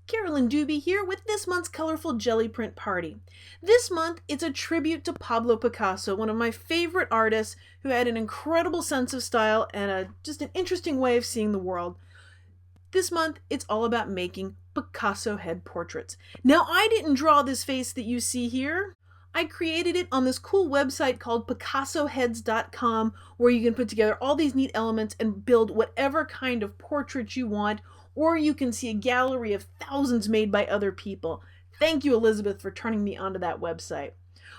Carolyn Dube here with this month's colorful jelly print party. This month, it's a tribute to Pablo Picasso, one of my favorite artists who had an incredible sense of style and just an interesting way of seeing the world. This month, it's all about making Picasso head portraits. Now, I didn't draw this face that you see here. I created it on this cool website called PicassoHeads.com, where you can put together all these neat elements and build whatever kind of portrait you want, or you can see a gallery of thousands made by other people. Thank you, Elizabeth, for turning me onto that website.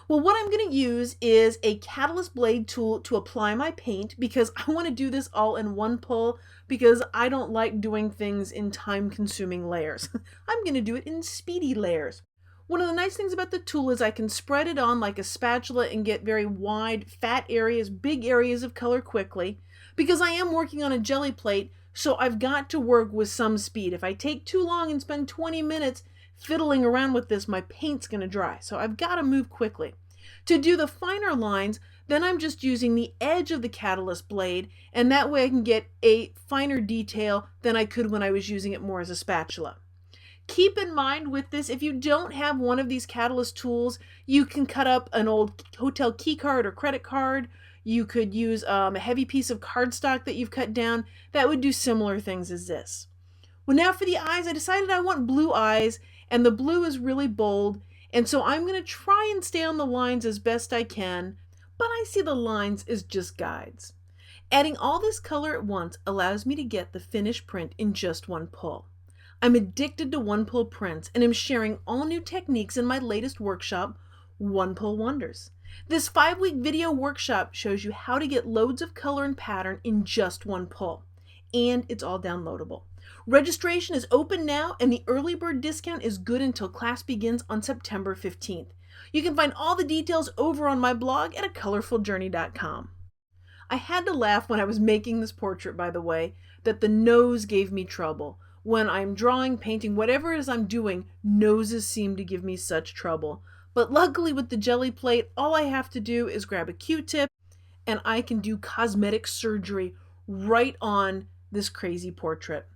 Well, what I'm going to use is a catalyst blade tool to apply my paint because I want to do this all in one pull because I don't like doing things in time-consuming layers. I'm going to do it in speedy layers. One of the nice things about the tool is I can spread it on like a spatula and get very wide, fat areas, big areas of color quickly. Because I am working on a jelly plate, so I've got to work with some speed. If I take too long and spend 20 minutes fiddling around with this, my paint's going to dry. So I've got to move quickly. To do the finer lines, then I'm just using the edge of the catalyst blade, and that way I can get a finer detail than I could when I was using it more as a spatula. Keep in mind with this, if you don't have one of these catalyst tools, you can cut up an old hotel key card or credit card. You could use a heavy piece of cardstock that you've cut down that would do similar things as this. Well, now for the eyes, I decided I want blue eyes, and the blue is really bold, and so I'm going to try and stay on the lines as best I can, but I see the lines as just guides. Adding all this color at once allows me to get the finished print in just one pull. I'm addicted to one-pull prints and am sharing all new techniques in my latest workshop, One Pull Wonders. This 5-week video workshop shows you how to get loads of color and pattern in just one pull, and it's all downloadable. Registration is open now, and the early bird discount is good until class begins on September 15th. You can find all the details over on my blog at acolorfuljourney.com. I had to laugh when I was making this portrait, by the way, that the nose gave me trouble. When I'm drawing, painting, whatever it is I'm doing, noses seem to give me such trouble. But luckily with the jelly plate, all I have to do is grab a Q-tip and I can do cosmetic surgery right on this crazy portrait.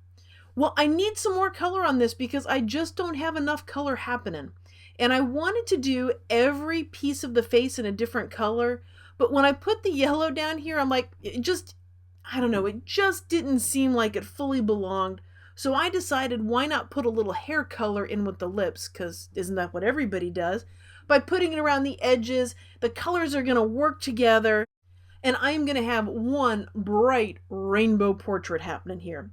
Well, I need some more color on this because I just don't have enough color happening. And I wanted to do every piece of the face in a different color, but when I put the yellow down here, I'm like, it just didn't seem like it fully belonged. So I decided why not put a little hair color in with the lips, because isn't that what everybody does? By putting it around the edges, the colors are going to work together, and I am going to have one bright rainbow portrait happening here.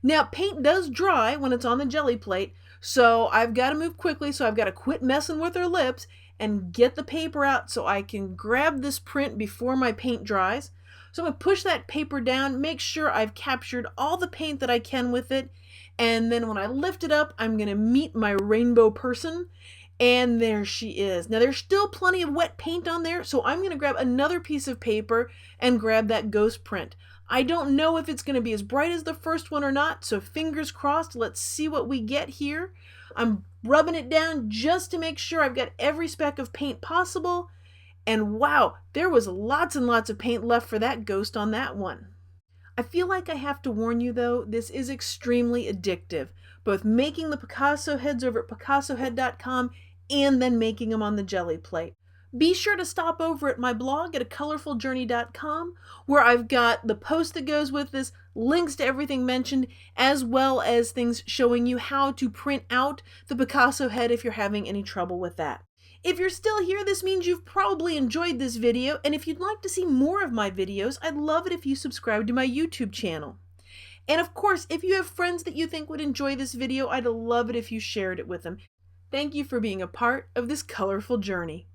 Now, paint does dry when it's on the jelly plate, so I've got to move quickly, so I've got to quit messing with her lips and get the paper out so I can grab this print before my paint dries. So I'm going to push that paper down, make sure I've captured all the paint that I can with it, and then when I lift it up, I'm going to meet my rainbow person, and there she is. Now there's still plenty of wet paint on there, so I'm going to grab another piece of paper and grab that ghost print. I don't know if it's going to be as bright as the first one or not, so fingers crossed, let's see what we get here. I'm rubbing it down just to make sure I've got every speck of paint possible. And wow, there was lots and lots of paint left for that ghost on that one. I feel like I have to warn you though, this is extremely addictive, both making the Picasso heads over at PicassoHead.com and then making them on the jelly plate. Be sure to stop over at my blog at acolorfuljourney.com, where I've got the post that goes with this, links to everything mentioned, as well as things showing you how to print out the Picasso head if you're having any trouble with that. If you're still here, this means you've probably enjoyed this video, and if you'd like to see more of my videos, I'd love it if you subscribe to my YouTube channel. And of course, if you have friends that you think would enjoy this video, I'd love it if you shared it with them. Thank you for being a part of this colorful journey.